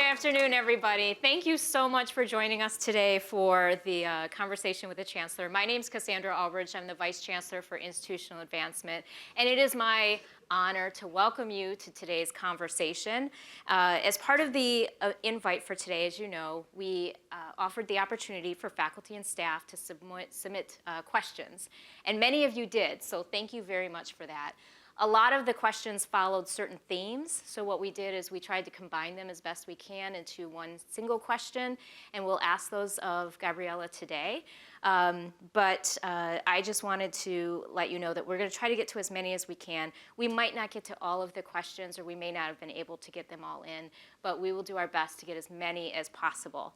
afternoon, everybody. Thank you so much for joining us today for the conversation with the Chancellor. My name is Cassandra Albridge. I'm the Vice Chancellor for Institutional Advancement, and it is my honor to welcome you to today's conversation. As part of the invite for today, as you know, we offered the opportunity for faculty and staff to submit questions, and many of you did, so thank you very much for that. A lot of the questions followed certain themes, so what we did is we tried to combine them as best we can into one single question, and we'll ask those of Gabriella today. I just wanted to let you know that we're going to try to get to as many as we can. We might not get to all of the questions, or we may not have been able to get them all in, but we will do our best to get as many as possible.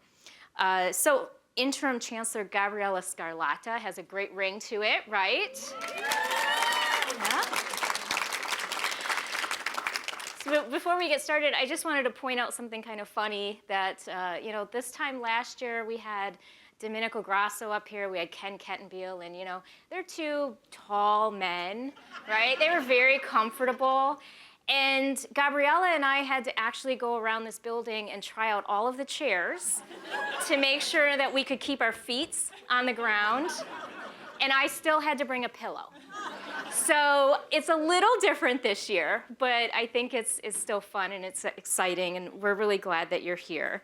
Interim Chancellor Gabriella Scarlatta has a great ring to it, right? Yeah. So before we get started, I just wanted to point out something kind of funny that, this time last year we had Domenico Grasso up here, we had Ken Kettenbiel, and they're two tall men, right? They were very comfortable. And Gabriella and I had to actually go around this building and try out all of the chairs to make sure that we could keep our feet on the ground. And I still had to bring a pillow. So it's a little different this year, but I think it's still fun and it's exciting, and we're really glad that you're here.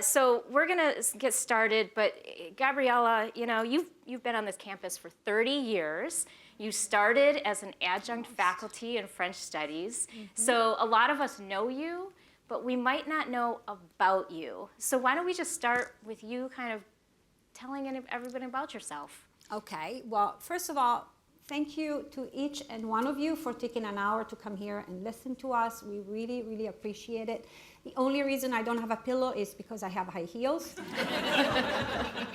So we're gonna get started, but Gabriella, you've been on this campus for 30 years. You started as an adjunct faculty in French Studies. Mm-hmm. So a lot of us know you, but we might not know about you. So why don't we just start with you kind of telling everybody about yourself? Okay, well, first of all, thank you to each and one of you for taking an hour to come here and listen to us. We really, really appreciate it. The only reason I don't have a pillow is because I have high heels.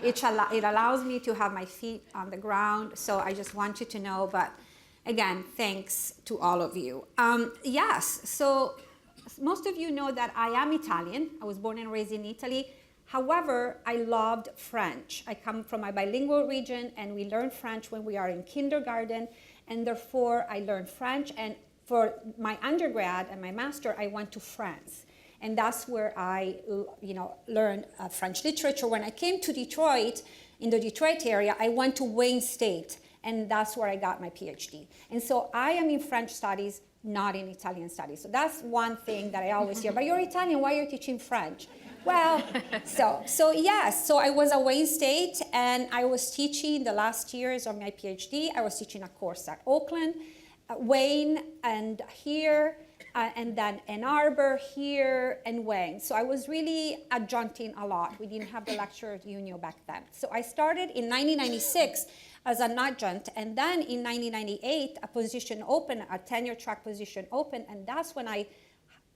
It allows me to have my feet on the ground, so I just want you to know, but again, thanks to all of you. Yes, so most of you know that I am Italian. I was born and raised in Italy. However, I loved French. I come from a bilingual region, and we learn French when we are in kindergarten, and therefore I learned French. And for my undergrad and my master, I went to France, and that's where I, learned French literature. When I came to Detroit, in the Detroit area, I went to Wayne State, and that's where I got my PhD. And so I am in French studies, not in Italian studies. So that's one thing that I always hear. But you're Italian, why are you teaching French? Well, so I was at Wayne State, and I was teaching the last years of my PhD. I was teaching a course at Oakland, Wayne, and here, and then Ann Arbor, here, and Wayne. So I was really adjuncting a lot. We didn't have the lecture union back then. So I started in 1996 as an adjunct, and then in 1998, a position opened, a tenure track position opened, and that's when I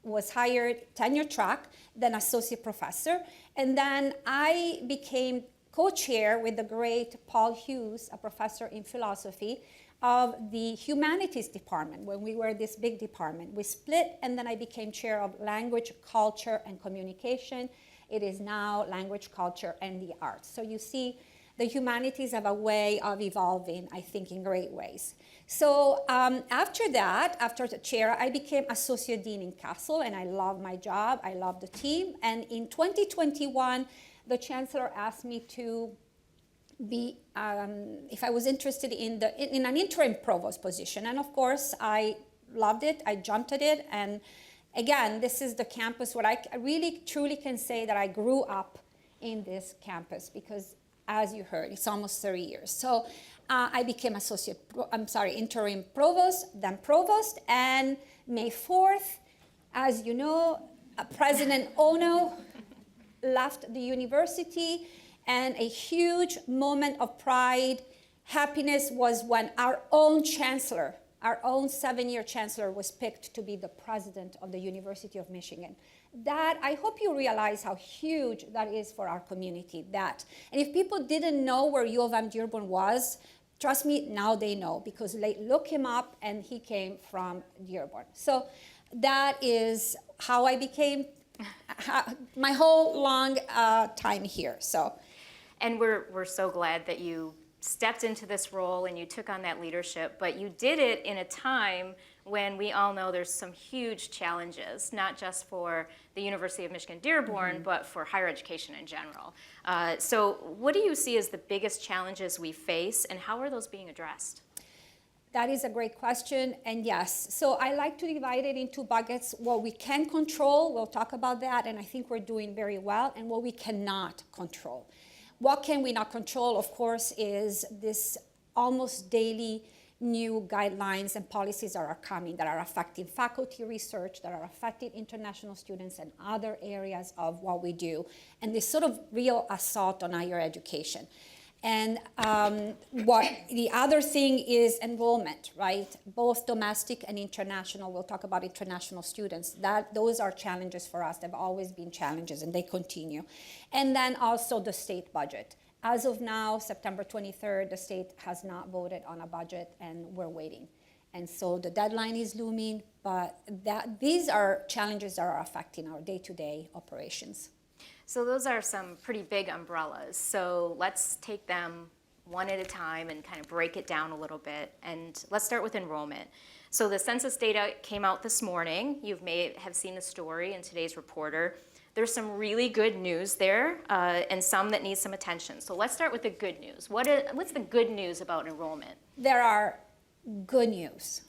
was hired tenure track, then associate professor, and then I became co-chair with the great Paul Hughes, a professor in philosophy, of the humanities department when we were this big department. We split, and then I became chair of language, culture, and communication. It is now language, culture, and the arts. So you see, the humanities have a way of evolving, I think, in great ways. So after that, after the chair, I became associate dean in Kassel, and I love my job, I love the team. And in 2021, the chancellor asked me to be, if I was interested in an interim provost position. And of course, I loved it, I jumped at it. And again, this is the campus where I really, truly can say that I grew up in this campus, because as you heard, it's almost 30 years. So I became interim provost, then provost, and May 4th, as you know, President Ono left the university, and a huge moment of pride, happiness was when our own chancellor, our own 7-year chancellor, was picked to be the president of the University of Michigan. That, I hope you realize how huge that is for our community, that. And if people didn't know where UM-Dearborn was, trust me, now they know, because they look him up, and he came from Dearborn. So that is how I became my whole long time here. So, and we're so glad that you stepped into this role and you took on that leadership, but you did it in a time when we all know there's some huge challenges, not just for the University of Michigan-Dearborn, but for higher education in general. So what do you see as the biggest challenges we face, and how are those being addressed? That is a great question, and yes. So I like to divide it into buckets. What we can control, we'll talk about that, and I think we're doing very well, and what we cannot control. What can we not control, of course, is this almost daily new guidelines and policies that are coming that are affecting faculty research, that are affecting international students and other areas of what we do, and this sort of real assault on higher education. And what the other thing is enrollment, right? Both domestic and international. We'll talk about international students. Those are challenges for us. They've always been challenges, and they continue. And then also the state budget. As of now, September 23rd, the state has not voted on a budget, and we're waiting. And so the deadline is looming, but these are challenges that are affecting our day-to-day operations. So those are some pretty big umbrellas. So let's take them one at a time and kind of break it down a little bit. And let's start with enrollment. So the census data came out this morning. You may have seen the story in today's Reporter. There's some really good news there and some that need some attention. So let's start with the good news. What's the good news about enrollment? There are good news.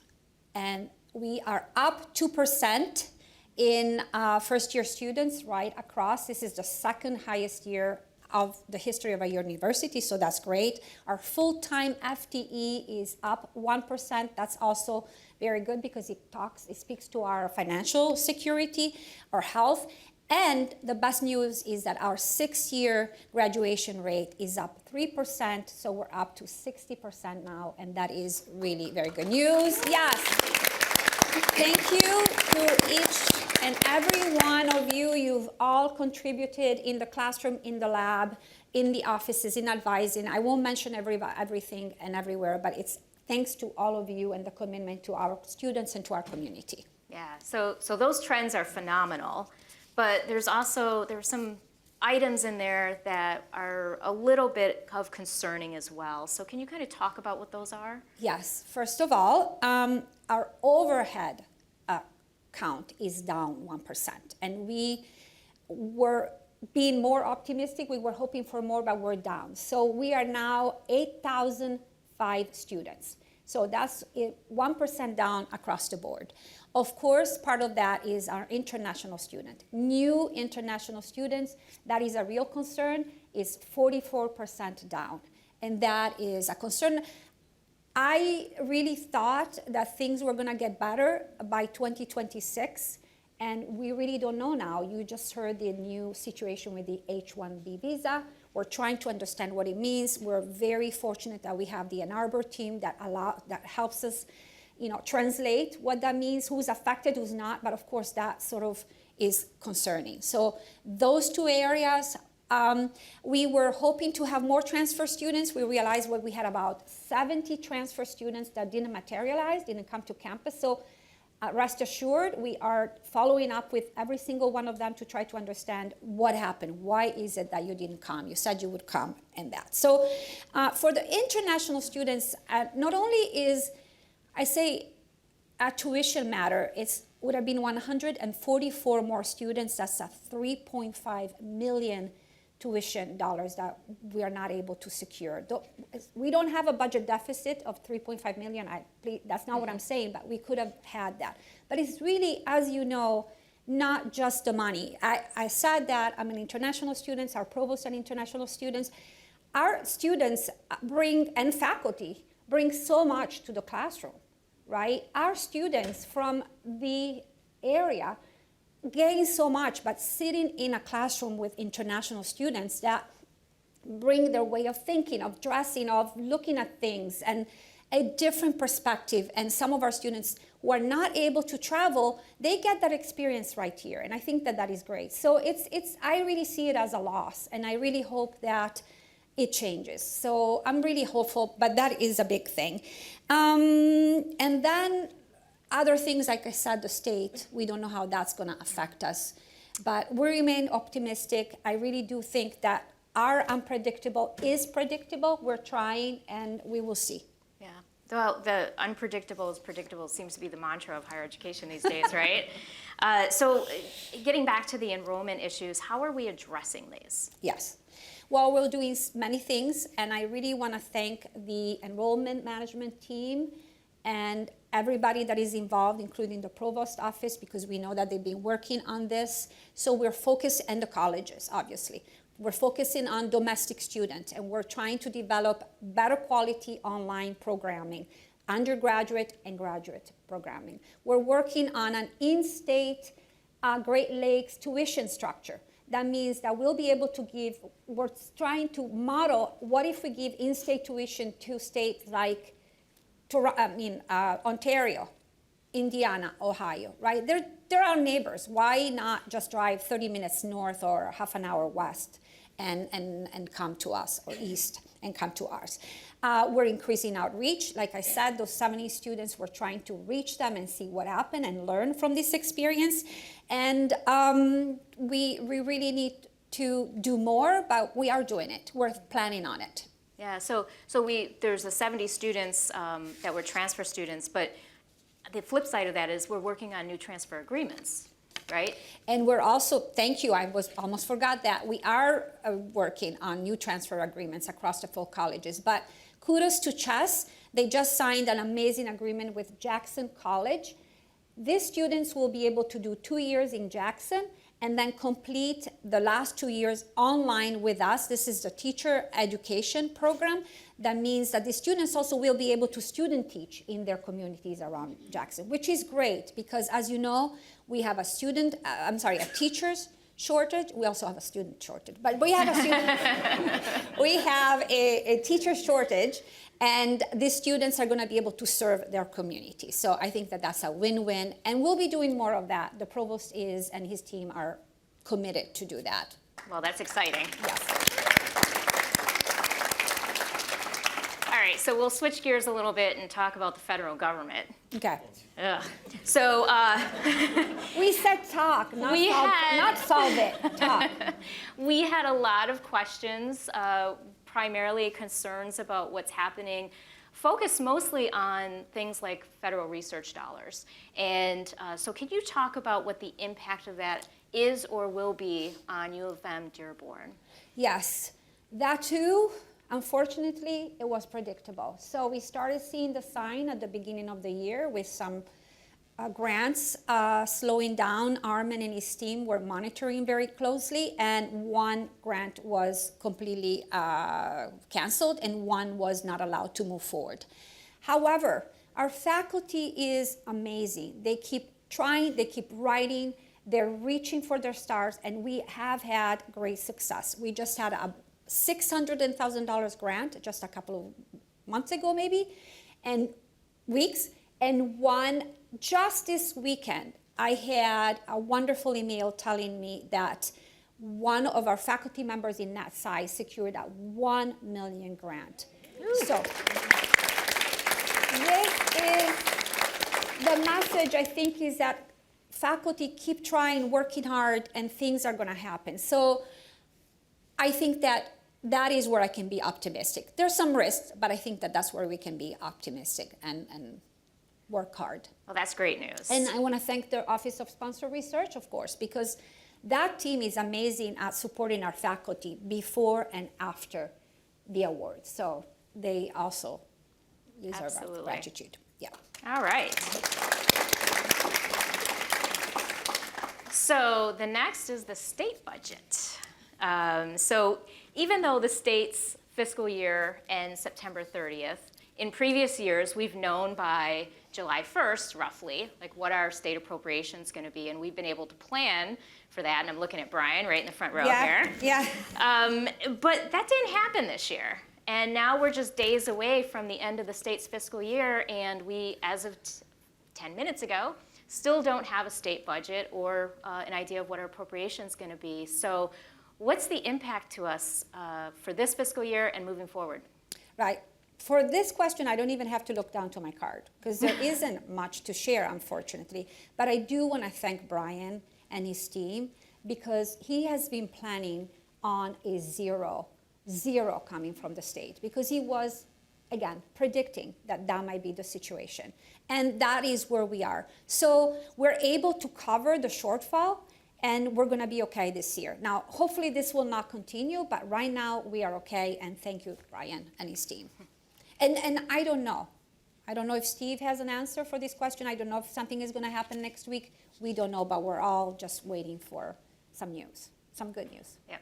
And we are up 2% in first-year students right across. This is the second highest year of the history of a university, so that's great. Our full-time FTE is up 1%. That's also very good because it speaks to our financial security, our health. And the best news is that our 6-year graduation rate is up 3%, so we're up to 60% now, and that is really very good news. Yes. Thank you to each and every one of you. You've all contributed in the classroom, in the lab, in the offices, in advising. I won't mention everything and everywhere, but it's thanks to all of you and the commitment to our students and to our community. Yeah, so those trends are phenomenal, but there's some items in there that are a little bit of concerning as well. So can you kind of talk about what those are? Yes, first of all, our overhead count is down 1%. And we were being more optimistic. We were hoping for more, but we're down. So we are now 8,005 students. So that's 1% down across the board. Of course, part of that is our international student. New international students, that is a real concern, is 44% down. And that is a concern. I really thought that things were going to get better by 2026, and we really don't know now. You just heard the new situation with the H-1B visa. We're trying to understand what it means. We're very fortunate that we have the Ann Arbor team that helps us, translate what that means, who's affected, who's not. But of course, that sort of is concerning. So those two areas. We were hoping to have more transfer students. We realized we had about 70 transfer students that didn't materialize, didn't come to campus. So rest assured, we are following up with every single one of them to try to understand what happened. Why is it that you didn't come? You said you would come, and that. So for the international students, not only is, I say, a tuition matter, it would have been 144 more students. That's a $3.5 million tuition dollars that we are not able to secure. We don't have a budget deficit of $3.5 million. That's not what I'm saying, but we could have had that. But it's really, as you know, not just the money. I said that I'm an international student, our provost and international students. Our students and faculty bring so much to the classroom, right? Our students from the area gain so much, but sitting in a classroom with international students that bring their way of thinking, of dressing, of looking at things, and a different perspective. And some of our students who are not able to travel, they get that experience right here. And I think that is great. So I really see it as a loss, and I really hope that it changes. So I'm really hopeful, but that is a big thing. And then other things, like I said, the state, we don't know how that's going to affect us. But we remain optimistic. I really do think that are unpredictable is predictable. We're trying, and we will see. Yeah. Well, the unpredictable is predictable seems to be the mantra of higher education these days, right? So getting back to the enrollment issues, how are we addressing these? Yes. Well, we're doing many things, and I really want to thank the enrollment management team and everybody that is involved, including the provost office, because we know that they've been working on this. So we're focused, and the colleges, obviously. We're focusing on domestic students, and we're trying to develop better quality online programming, undergraduate and graduate programming. We're working on an in-state Great Lakes tuition structure. That means that we'll be able to give, we're trying to model, what if we give in-state tuition to states like Ontario, Indiana, Ohio, right? They're our neighbors. Why not just drive 30 minutes north or half an hour west and come to us, or east and come to ours? We're increasing outreach. Like I said, those 70 students, we're trying to reach them and see what happened and learn from this experience. And we really need to do more, but we are doing it. We're planning on it. Yeah, so there's the 70 students that were transfer students, but the flip side of that is we're working on new transfer agreements, right? And we're also, thank you, I almost forgot that, we are working on new transfer agreements across the full colleges. But kudos to Chess, they just signed an amazing agreement with Jackson College. These students will be able to do 2 years in Jackson and then complete the last 2 years online with us. This is the teacher education program. That means that the students also will be able to student teach in their communities around Jackson, which is great because, as you know, we have a teachers shortage. We also have a student shortage, but we have a teacher shortage, and these students are going to be able to serve their community. So I think that that's a win-win, and we'll be doing more of that. The provost is, and his team are committed to do that. Well, that's exciting. Yes. All right, so we'll switch gears a little bit and talk about the federal government. Okay. Ugh. So we said talk, not solve it. Talk. We had a lot of questions, primarily concerns about what's happening, focused mostly on things like federal research dollars. And so can you talk about what the impact of that is or will be on UM-Dearborn? Yes, that too. Unfortunately, it was predictable. So we started seeing the sign at the beginning of the year with some grants slowing down. Armin and his team were monitoring very closely, and one grant was completely canceled and one was not allowed to move forward. However, our faculty is amazing. They keep trying, they keep writing, they're reaching for their stars, and we have had great success. We just had a $600,000 grant just a couple of months ago, maybe, and weeks. And one just this weekend, I had a wonderful email telling me that one of our faculty members in that size secured a $1 million grant. Ooh. So this is the message, I think, is that faculty keep trying, working hard, and things are going to happen. So I think that is where I can be optimistic. There's some risks, but I think that that's where we can be optimistic and work hard. Well, that's great news. And I want to thank the Office of Sponsor Research, of course, because that team is amazing at supporting our faculty before and after the awards. So they also deserve our gratitude. Yeah. All right. So the next is the state budget. So even though the state's fiscal year ends September 30th, in previous years, we've known by July 1st, roughly, like what our state appropriation is going to be, and we've been able to plan for that. And I'm looking at Brian right in the front row here. Yeah. But that didn't happen this year. And now we're just days away from the end of the state's fiscal year, and we, as of 10 minutes ago, still don't have a state budget or an idea of what our appropriation is going to be. So what's the impact to us for this fiscal year and moving forward? Right. For this question, I don't even have to look down to my card because there isn't much to share, unfortunately. But I do want to thank Brian and his team because he has been planning on a zero coming from the state, because he was, again, predicting that that might be the situation. And that is where we are. So we're able to cover the shortfall, and we're going to be okay this year. Now, hopefully this will not continue, but right now we are okay, and thank you, Brian and his team. And I don't know. I don't know if Steve has an answer for this question. I don't know if something is going to happen next week. We don't know, but we're all just waiting for some news, some good news. Yep.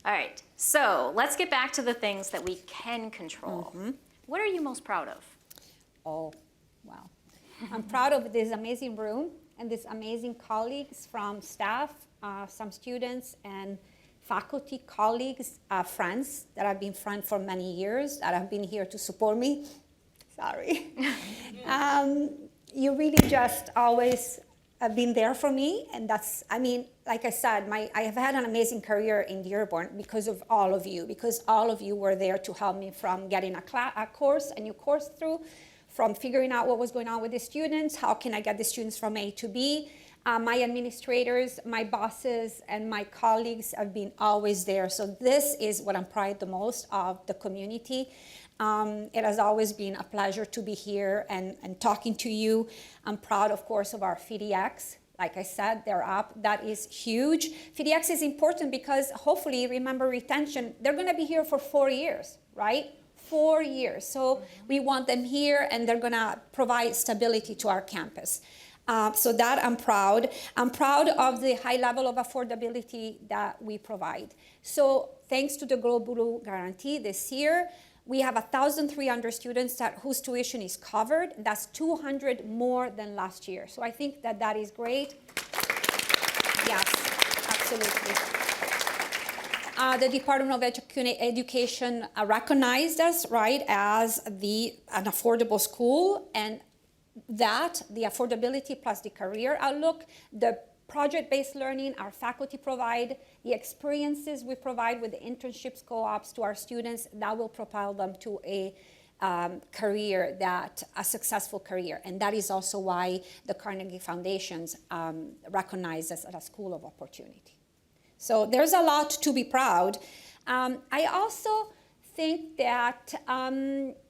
All right, so let's get back to the things that we can control. What are you most proud of? Oh, wow. I'm proud of this amazing room and these amazing colleagues from staff, some students and faculty, colleagues, friends that I've been friends for many years, that have been here to support me. Sorry. You really just always have been there for me, and that's, I mean, like I said, I have had an amazing career in Dearborn because of all of you, because all of you were there to help me from getting a new course through, from figuring out what was going on with the students, how can I get the students from A to B. My administrators, my bosses, and my colleagues have been always there. So this is what I'm proud the most of, the community. It has always been a pleasure to be here and talking to you. I'm proud, of course, of our FDX. Like I said, they're up. That is huge. FDX is important because hopefully, remember retention, they're going to be here for 4 years, right? 4 years. So we want them here, and they're going to provide stability to our campus. So that I'm proud. I'm proud of the high level of affordability that we provide. So thanks to the Global Guarantee this year, we have 1,300 students whose tuition is covered. That's 200 more than last year. So I think that that is great. Yes, absolutely. The Department of Education recognized us, right, as an affordable school, and that, the affordability plus the career outlook, the project-based learning our faculty provide, the experiences we provide with the internships, co-ops to our students, that will propel them to a career, a successful career. And that is also why the Carnegie Foundations recognize us as a school of opportunity. So there's a lot to be proud. I also think that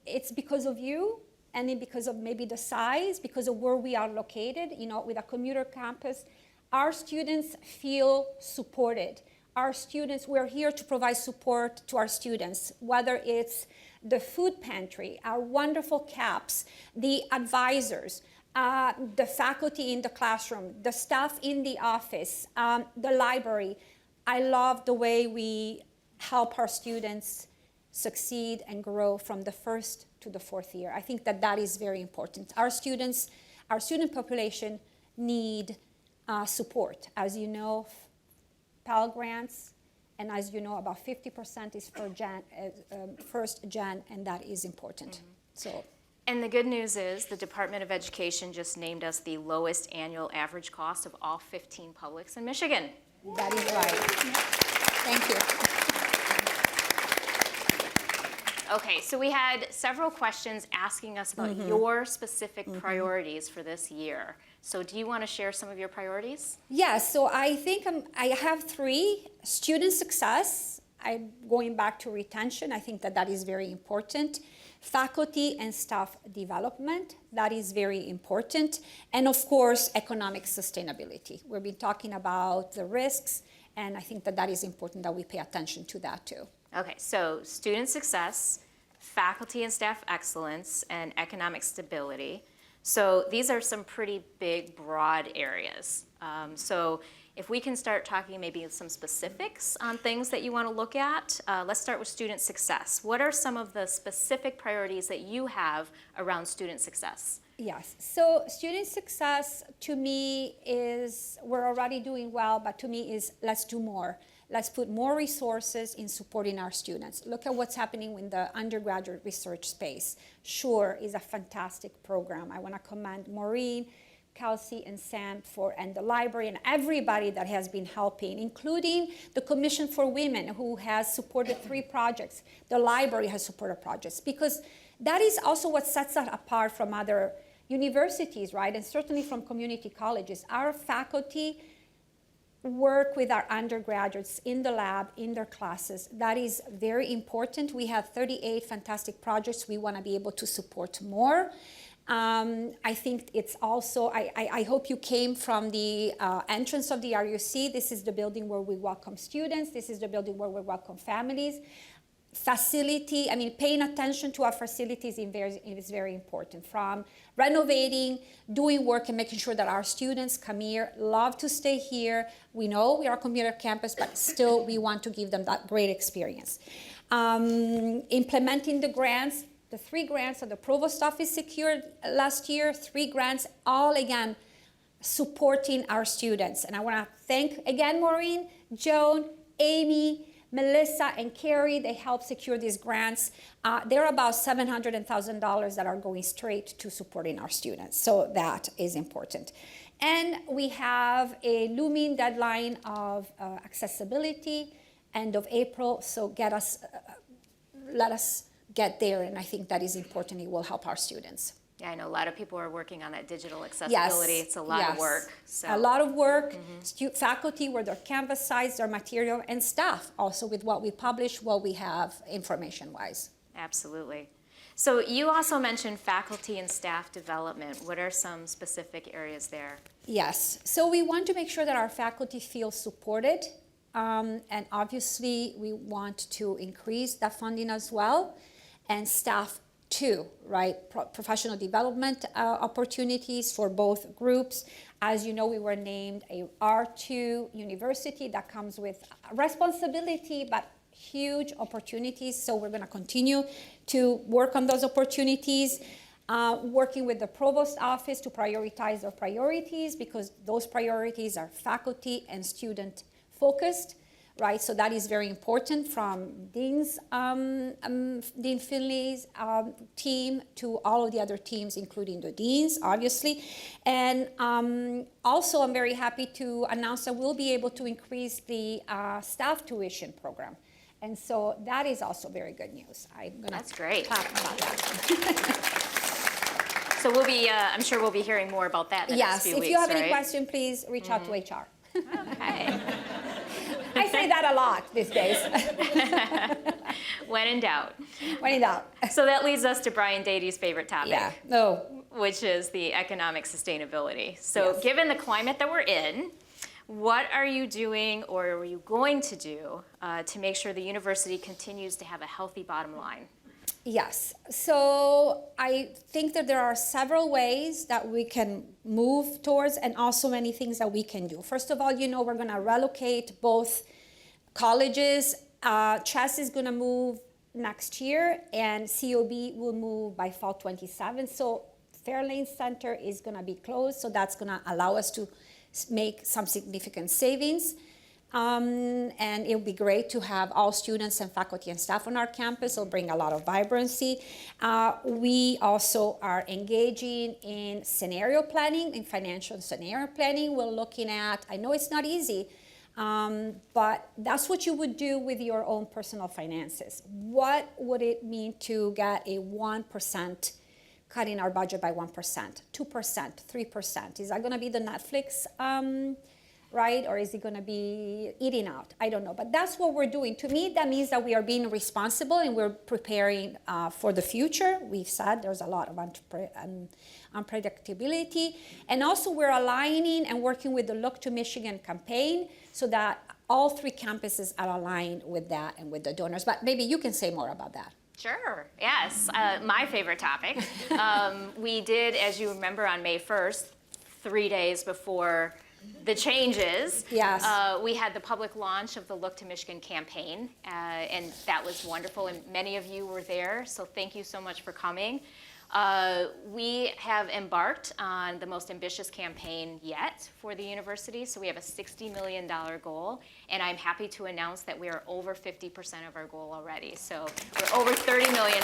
it's because of you, and because of maybe the size, because of where we are located, with a commuter campus, our students feel supported. Our students, we're here to provide support to our students, whether it's the food pantry, our wonderful CAPS, the advisors, the faculty in the classroom, the staff in the office, the library. I love the way we help our students succeed and grow from the first to the fourth year. I think that that is very important. Our student population need support. As you know, Pell Grants, and as you know, about 50% is for first gen, and that is important. So. And the good news is the Department of Education just named us the lowest annual average cost of all 15 publics in Michigan. That is right. Thank you. Okay, so we had several questions asking us about your specific priorities for this year. So do you want to share some of your priorities? Yes, so I think I have 3. Student success, I'm going back to retention. I think that that is very important. Faculty and staff development, that is very important. And of course, economic sustainability. We've been talking about the risks, and I think that that is important that we pay attention to that too. Okay, so student success, faculty and staff excellence, and economic stability. So these are some pretty big, broad areas. So if we can start talking maybe some specifics on things that you want to look at, let's start with student success. What are some of the specific priorities that you have around student success? Yes, so student success to me is, we're already doing well, but to me is let's do more. Let's put more resources in supporting our students. Look at what's happening in the undergraduate research space. SURE is a fantastic program. I want to commend Maureen, Kelsey, and Sam and the library and everybody that has been helping, including the Commission for Women, who has supported 3 projects. The library has supported projects, because that is also what sets us apart from other universities, right? And certainly from community colleges. Our faculty work with our undergraduates in the lab, in their classes. That is very important. We have 38 fantastic projects. We want to be able to support more. I think it's also, I hope you came from the entrance of the RUC. This is the building where we welcome students. This is the building where we welcome families. Facility, I mean, paying attention to our facilities is very important. From renovating, doing work, and making sure that our students come here, love to stay here. We know we are a commuter campus, but still we want to give them that great experience. Implementing the grants, the 3 grants that the provost office secured last year, 3 grants, all again, supporting our students. And I want to thank again Maureen, Joan, Amy, Melissa, and Carrie. They helped secure these grants. They're about $700,000 that are going straight to supporting our students. So that is important. And we have a looming deadline of accessibility, end of April. So let us get there. And I think that is important. It will help our students. Yeah, I know a lot of people are working on that digital accessibility. Yes, it's a lot of work. So. A lot of work. Faculty with their Canvas sites, their material, and staff also with what we publish, what we have information-wise. Absolutely. So you also mentioned faculty and staff development. What are some specific areas there? Yes. So we want to make sure that our faculty feel supported. And obviously, we want to increase that funding as well. And staff too, right? Professional development opportunities for both groups. As you know, we were named a R2 university. That comes with responsibility, but huge opportunities. So we're going to continue to work on those opportunities, working with the provost office to prioritize their priorities, because those priorities are faculty and student focused. Right, so that is very important, from Dean Finley's team to all of the other teams, including the deans, obviously. And also, I'm very happy to announce that we'll be able to increase the staff tuition program. And so that is also very good news. That's great. Talk about that. So we'll be, I'm sure we'll be hearing more about that in the next few weeks, if you have right? any question, please reach out to HR. Okay. I say that a lot these days. When in doubt. When in doubt. So that leads us to Brian Dady's favorite topic. Yeah. No. Which is the economic sustainability. So Yes. given the climate that we're in, what are you doing, or are you going to do to make sure the university continues to have a healthy bottom line? Yes. So I think that there are several ways that we can move towards, and also many things that we can do. First of all, you know, we're going to relocate both colleges. Chess is going to move next year, and COB will move by fall 27. So Fairlane Center is going to be closed. So that's going to allow us to make some significant savings. And it would be great to have all students and faculty and staff on our campus. It'll bring a lot of vibrancy. We also are engaging in scenario planning, in financial scenario planning. We're looking at, I know it's not easy, but that's what you would do with your own personal finances. What would it mean to get a 1%, cutting our budget by 1%, 2%, 3%? Is that going to be the Netflix right? Or is it going to be eating out? I don't know. But that's what we're doing. To me, that means that we are being responsible and we're preparing for the future. We've said there's a lot of unpredictability. And also we're aligning and working with the Look to Michigan campaign so that all 3 campuses are aligned with that and with the donors. But maybe you can say more about that. Sure, yes. My favorite topic. We did, as you remember, on May 1st, 3 days before the changes, yes. We had the public launch of the Look to Michigan campaign, and that was wonderful, and many of you were there, so thank you so much for coming. We have embarked on the most ambitious campaign yet for the university, so we have a $60 million goal, and I'm happy to announce that we are over 50% of our goal already, so we're over $30 million.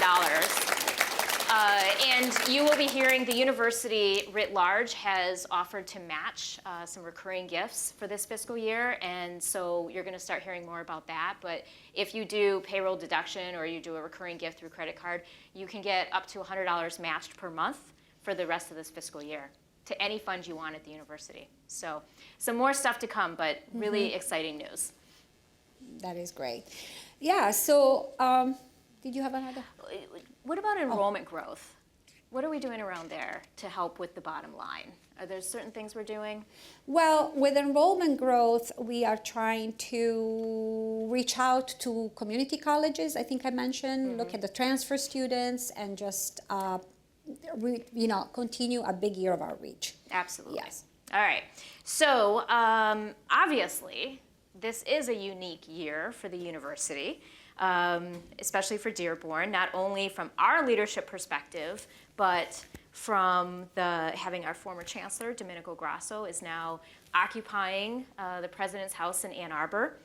And you will be hearing the university writ large has offered to match some recurring gifts for this fiscal year, and so you're going to start hearing more about that. But if you do payroll deduction or you do a recurring gift through credit card, you can get up to $100 matched per month for the rest of this fiscal year. to any fund you want at the university. So some more stuff to come, but really exciting news. That is great. Yeah, so did you have another? What about enrollment growth? What are we doing around there to help with the bottom line? Are there certain things we're doing? Well, with enrollment growth, we are trying to reach out to community colleges, I think I mentioned, look at the transfer students, and just, continue a big year of outreach. Absolutely. Yes. All right. So obviously, this is a unique year for the university, especially for Dearborn, not only from our leadership perspective, but from having our former chancellor, Domenico Grasso, is now occupying the president's house in Ann Arbor.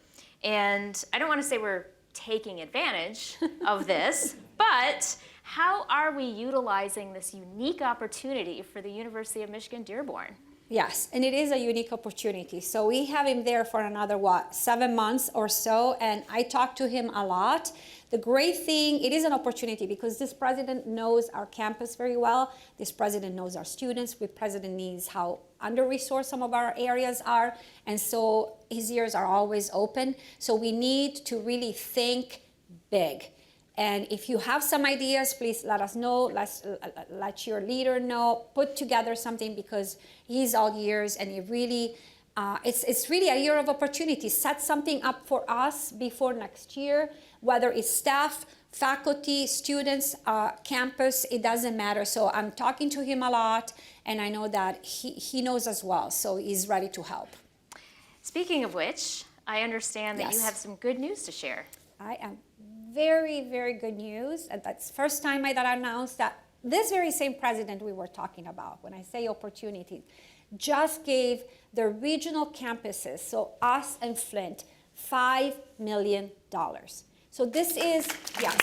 And I don't want to say we're taking advantage of this, but how are we utilizing this unique opportunity for the University of Michigan-Dearborn? Yes, and it is a unique opportunity. So we have him there for another, 7 months or so, and I talk to him a lot. The great thing, it is an opportunity because this president knows our campus very well. This president knows our students. The president knows how under-resourced some of our areas are, and so his ears are always open. So we need to really think big. And if you have some ideas, please let us know. Let your leader know. Put together something because he's all ears, and it really, it's really a year of opportunity. Set something up for us before next year, whether it's staff, faculty, students, campus, it doesn't matter. So I'm talking to him a lot, and I know that he knows as well. So he's ready to help. Speaking of which, I understand that you Yes. have some good news to share. I am very, very good news. And that's the first time that I announced that this very same president we were talking about, when I say opportunity, just gave the regional campuses, so us and Flint, $5 million. So this is, yes,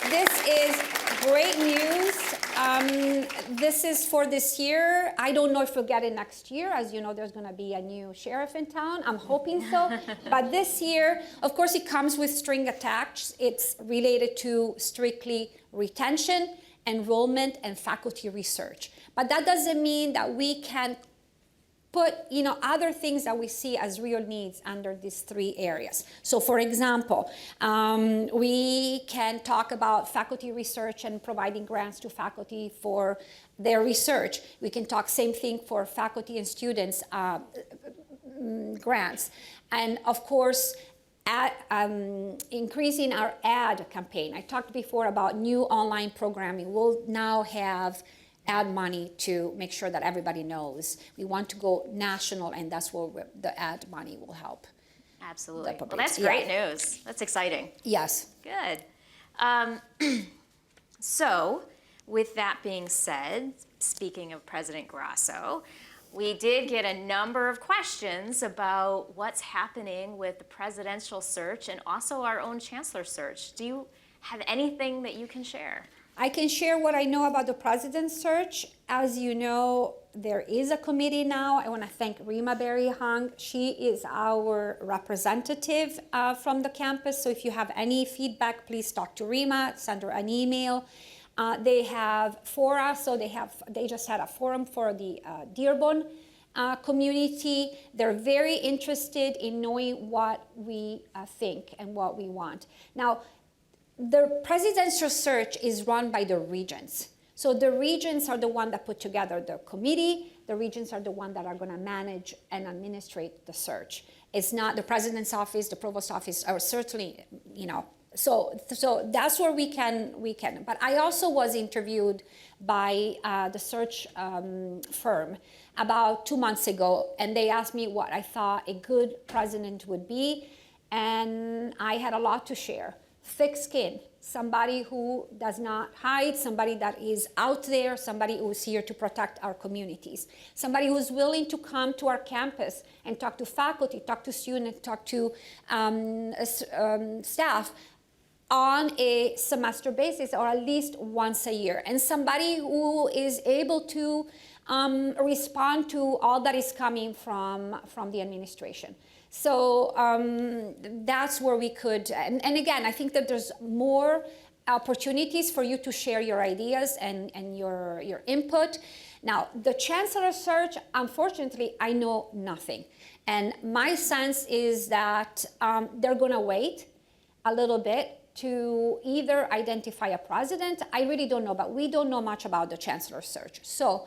this is great news. This is for this year. I don't know if we'll get it next year. As you know, there's going to be a new sheriff in town. I'm hoping so. But this year, of course, it comes with string attached. It's related to strictly retention, enrollment, and faculty research. But that doesn't mean that we can put other things that we see as real needs under these 3 areas. So for example, we can talk about faculty research and providing grants to faculty for their research. We can talk same thing for faculty and students grants. And of course, increasing our ad campaign. I talked before about new online programming. We'll now have ad money to make sure that everybody knows. We want to go national, and that's where the ad money will help. Absolutely. Well, that's great news. That's exciting. Yes. Good. So, with that being said, speaking of President Grasso, we did get a number of questions about what's happening with the presidential search and also our own chancellor search. Do you have anything that you can share? I can share what I know about the president's search. As you know, there is a committee now. I want to thank Rima Berry-Hung. She is our representative from the campus. So if you have any feedback, please talk to Rima, send her an email. They have fora, so they just had a forum for the Dearborn community. They're very interested in knowing what we think and what we want. Now, the presidential search is run by the regents. So the regents are the one that put together the committee. The regents are the one that are going to manage and administrate the search. It's not the president's office, the provost's office, or certainly, So that's where we can. But I also was interviewed by the search firm about 2 months ago, and they asked me what I thought a good president would be, and I had a lot to share. Thick skin, somebody who does not hide, somebody that is out there, somebody who is here to protect our communities, somebody who's willing to come to our campus and talk to faculty, talk to students, talk to staff on a semester basis or at least once a year, and somebody who is able to respond to all that is coming from the administration. So that's where we could, and again, I think that there's more opportunities for you to share your ideas and your input. Now, the chancellor search, unfortunately, I know nothing. And my sense is that they're going to wait a little bit to either identify a president. I really don't know, but we don't know much about the chancellor search. So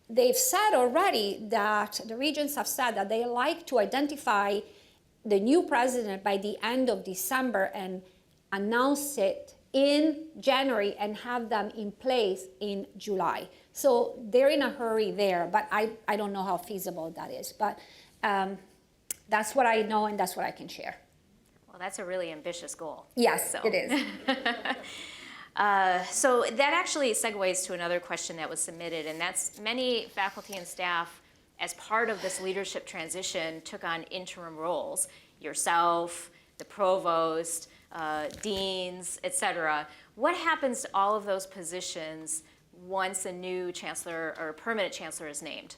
they've said already that the regents have said that they like to identify the new president by the end of December and announce it in January and have them in place in July. So they're in a hurry there, but I don't know how feasible that is. But that's what I know and that's what I can share. Well, that's a really ambitious goal. Yes, it is. So that actually segues to another question that was submitted, and that's many faculty and staff, as part of this leadership transition, took on interim roles. Yourself, the provost, deans, et cetera. What happens to all of those positions once a new chancellor or permanent chancellor is named?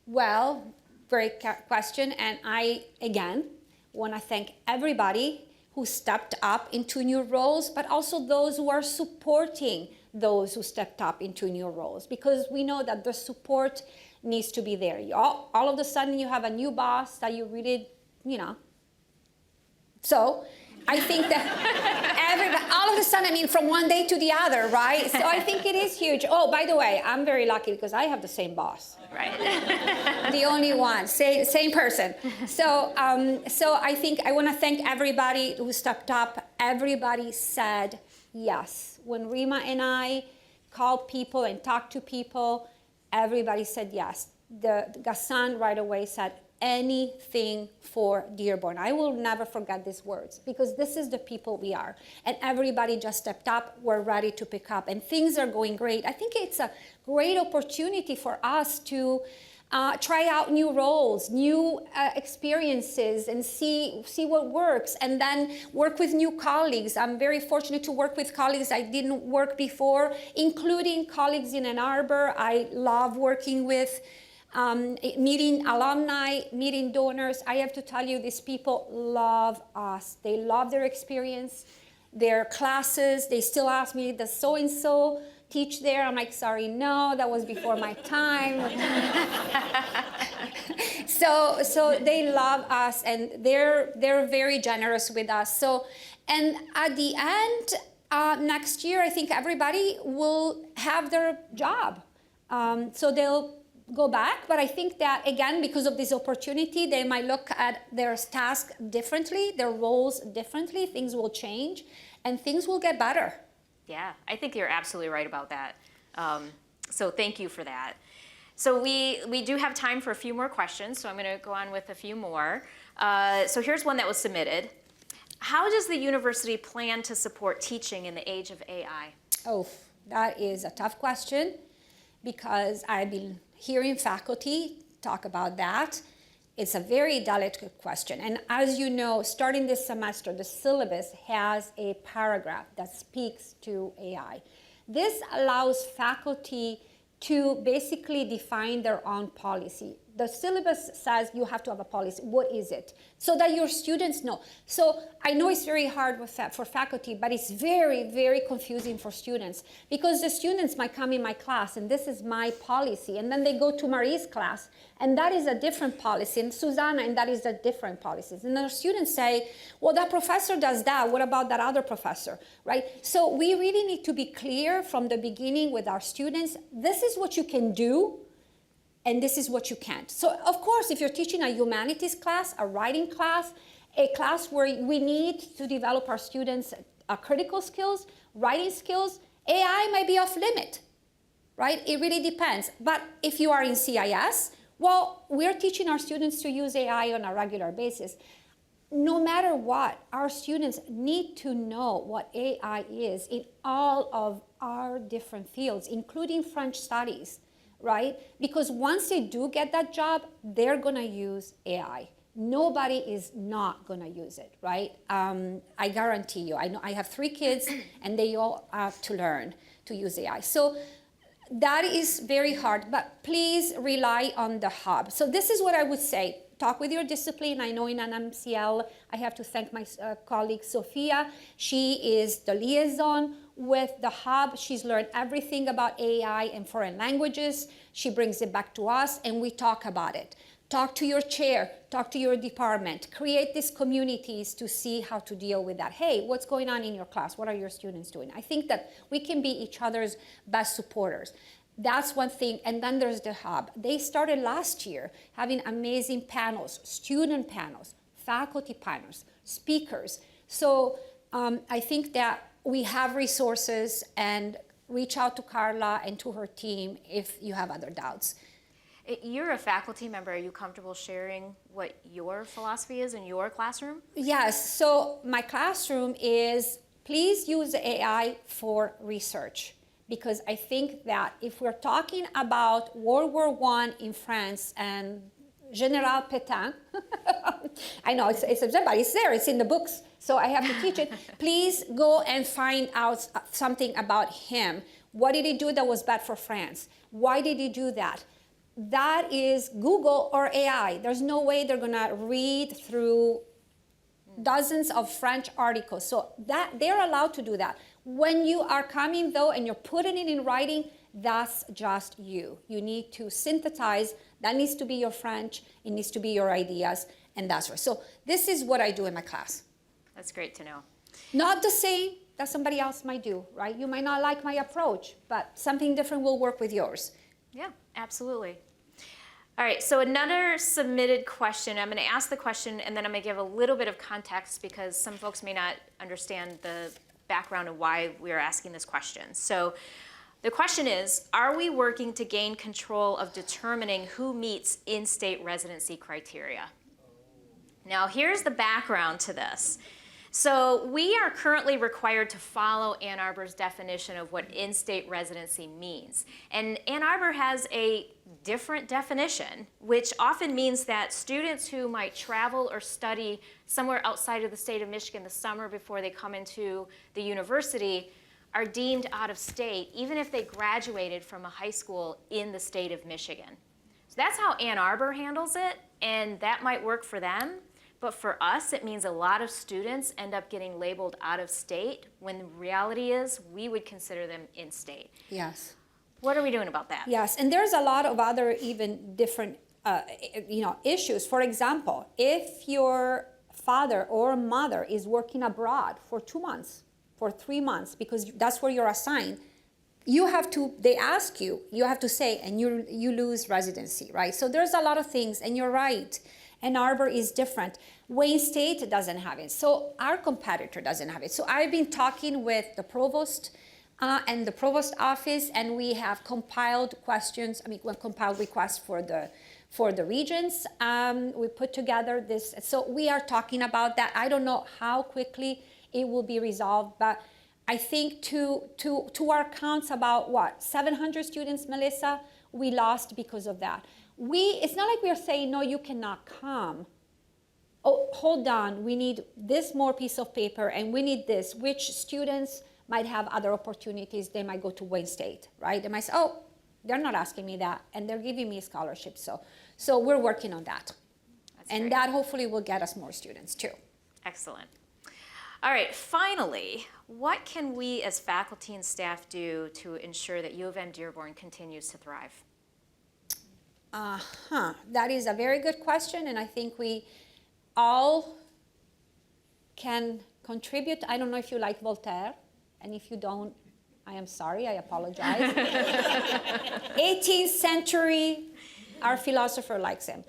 Well, great question. And I, again, want to thank everybody who stepped up into new roles, but also those who are supporting those who stepped up into new roles, because we know that the support needs to be there. All of a sudden you have a new boss that you really, so I think that all of a sudden, I mean, from one day to the other, right? So I think it is huge. Oh, by the way, I'm very lucky because I have the same boss. Right. The only one, same person. So I think I want to thank everybody who stepped up. Everybody said yes. When Rima and I called people and talked to people, everybody said yes. Ghassan right away said, anything for Dearborn. I will never forget these words because this is the people we are. And everybody just stepped up. We're ready to pick up and things are going great. I think it's a great opportunity for us to try out new roles, new experiences and see what works and then work with new colleagues. I'm very fortunate to work with colleagues I didn't work before, including colleagues in Ann Arbor. I love working with meeting alumni, meeting donors. I have to tell you, these people love us. They love their experience, their classes. They still ask me, does so-and-so teach there? I'm like, sorry, no, that was before my time. So they love us and they're very generous with us. So, and at the end, next year, I think everybody will have their job. So they'll go back, but I think that, again, because of this opportunity, they might look at their task differently, their roles differently, things will change, and things will get better. Yeah, I think you're absolutely right about that. So thank you for that. So we do have time for a few more questions, so I'm going to go on with a few more. So here's one that was submitted. How does the university plan to support teaching in the age of AI? Oh, that is a tough question because I've been hearing faculty talk about that. It's a very delicate question. And as you know, starting this semester, the syllabus has a paragraph that speaks to AI. This allows faculty to basically define their own policy. The syllabus says you have to have a policy. What is it? So that your students know. So I know it's very hard for faculty, but it's very, very confusing for students because the students might come in my class and this is my policy. And then they go to Marie's class and that is a different policy. And Susanna, and that is a different policy. And the students say, well, that professor does that. What about that other professor, right? So we really need to be clear from the beginning with our students. This is what you can do. And this is what you can't. So of course, if you're teaching a humanities class, a writing class, a class where we need to develop our students critical skills, writing skills, AI might be off limit, right? It really depends. But if you are in CIS, well, we're teaching our students to use AI on a regular basis. No matter what, our students need to know what AI is in all of our different fields, including French studies. Right? Because once they do get that job, they're going to use AI. Nobody is not going to use it, right? I guarantee you. I know I have 3 kids, and they all have to learn to use AI. So that is very hard, but please rely on the hub. So this is what I would say talk with your discipline. I know in an MCL, I have to thank my colleague Sophia. She is the liaison with the hub. She's learned everything about AI and foreign languages. She brings it back to us and we talk about it. Talk to your chair, talk to your department, create these communities to see how to deal with that. Hey, what's going on in your class? What are your students doing? I think that we can be each other's best supporters. That's one thing. And then there's the hub. They started last year having amazing panels, student panels, faculty panels, speakers. So I think that we have resources, and reach out to Carla and to her team if you have other doubts. You're a faculty member. Are you comfortable sharing what your philosophy is in your classroom? Yes. So my classroom is, please use AI for research. Because I think that if we're talking about World War I in France and General Pétain, I know it's but it's there, it's in the books, so I have to teach it. Please go and find out something about him. What did he do that was bad for France? Why did he do that? That is Google or AI. There's no way they're gonna read through dozens of French articles. So that they're allowed to do that. When you are coming though and you're putting it in writing, that's just you. You need to synthesize. That needs to be your French. It needs to be your ideas, and that's right. So this is what I do in my class. That's great to know. Not the same that somebody else might do, right? You might not like my approach, but something different will work with yours. Yeah, absolutely. All right, so another submitted question. I'm going to ask the question, and then I'm going to give a little bit of context because some folks may not understand the background of why we are asking this question. So the question is, are we working to gain control of determining who meets in-state residency criteria? Now, here's the background to this. So we are currently required to follow Ann Arbor's definition of what in-state residency means. And Ann Arbor has a different definition, which often means that students who might travel or study somewhere outside of the state of Michigan the summer before they come into the university are deemed out of state, even if they graduated from a high school in the state of Michigan. So that's how Ann Arbor handles it, and that might work for them. But for us, it means a lot of students end up getting labeled out of state when the reality is we would consider them in state. Yes. What are we doing about that? Yes, and there's a lot of other even different issues. For example, if your father or mother is working abroad for 2 months, for 3 months, because that's where you're assigned, you have to, they ask you, you have to say, and you lose residency, right? So there's a lot of things, and you're right. Ann Arbor is different. Wayne State doesn't have it. So our competitor doesn't have it. So I've been talking with the provost and the provost office, and we have compiled questions. We compiled requests for the regions. We put together this. So we are talking about that. I don't know how quickly it will be resolved, but I think to our counts about what, 700 students, Melissa, we lost because of that. It's not like we are saying, no, you cannot come. Oh, hold on, we need this more piece of paper and we need this. Which students might have other opportunities? They might go to Wayne State, right? They might say, oh, they're not asking me that and they're giving me a scholarship. So we're working on that. That's and great. That hopefully will get us more students too. Excellent. All right, finally, what can we as faculty and staff do to ensure that U of M-Dearborn continues to thrive? That is a very good question, and I think we all can contribute. I don't know if you like Voltaire, and if you don't, I am sorry, I apologize. 18th century, our philosopher likes him.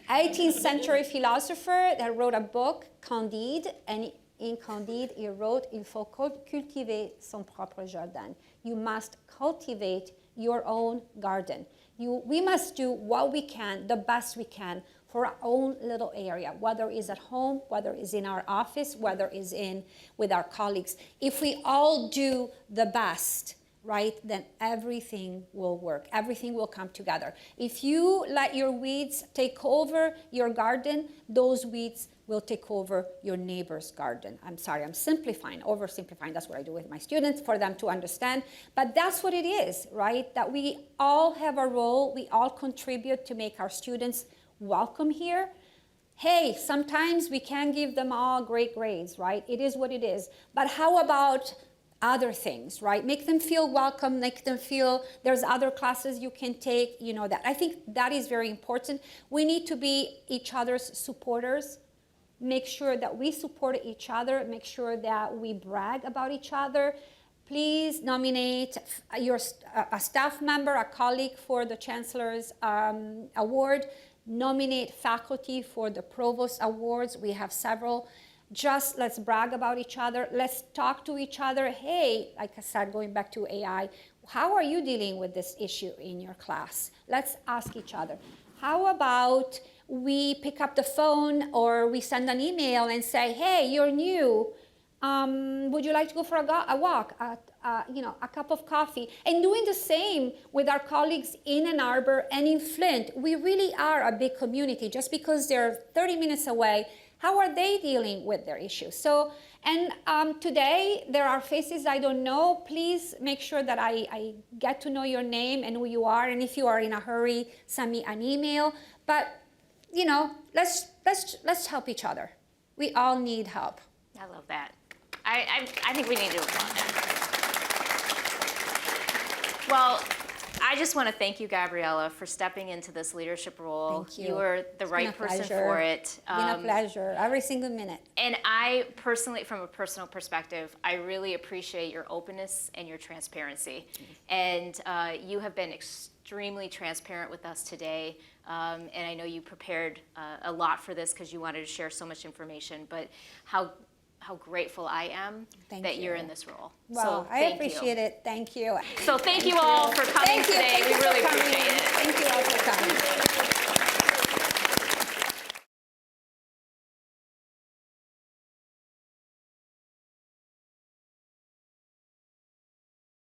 18th century philosopher that wrote a book, Candide, and in Candide, he wrote, il faut cultiver son propre jardin. You must cultivate your own garden. We must do what we can, the best we can, for our own little area, whether it's at home, whether it's in our office, whether it's with our colleagues. If we all do the best, right, then everything will work. Everything will come together. If you let your weeds take over your garden, those weeds will take over your neighbor's garden. I'm sorry, I'm simplifying, oversimplifying. That's what I do with my students for them to understand. But that's what it is, right? That we all have a role. We all contribute to make our students welcome here. hey, sometimes we can't give them all great grades, right? It is what it is. But how about other things, right? Make them feel welcome, make them feel there's other classes you can take, you know that. I think that is very important. We need to be each other's supporters. Make sure that we support each other, make sure that we brag about each other. Please nominate a staff member, a colleague for the Chancellor's Award. Nominate faculty for the Provost Awards. We have several. Just let's brag about each other. Let's talk to each other. Hey, like I said, going back to AI, how are you dealing with this issue in your class? Let's ask each other. How about we pick up the phone or we send an email and say, hey, you're new. Would you like to go for a walk, a cup of coffee? And doing the same with our colleagues in Ann Arbor and in Flint. We really are a big community. Just because they're 30 minutes away, how are they dealing with their issues? So, and today there are faces I don't know. Please make sure that I get to know your name and who you are. And if you are in a hurry, send me an email. But you know, let's help each other. We all need help. I love that. I think we need to applaud that. Well, I just want to thank you, Gabriella, for stepping into this leadership role. Thank you. You are the right person for it. It's been a pleasure, every single minute. And I personally, from a personal perspective, I really appreciate your openness and your transparency. And you have been extremely transparent with us today. And I know you prepared a lot for this because you wanted to share so much information, but how grateful I am that you're in this role. Well, so I appreciate it. Thank you. So thank you all for coming today. We really appreciate it.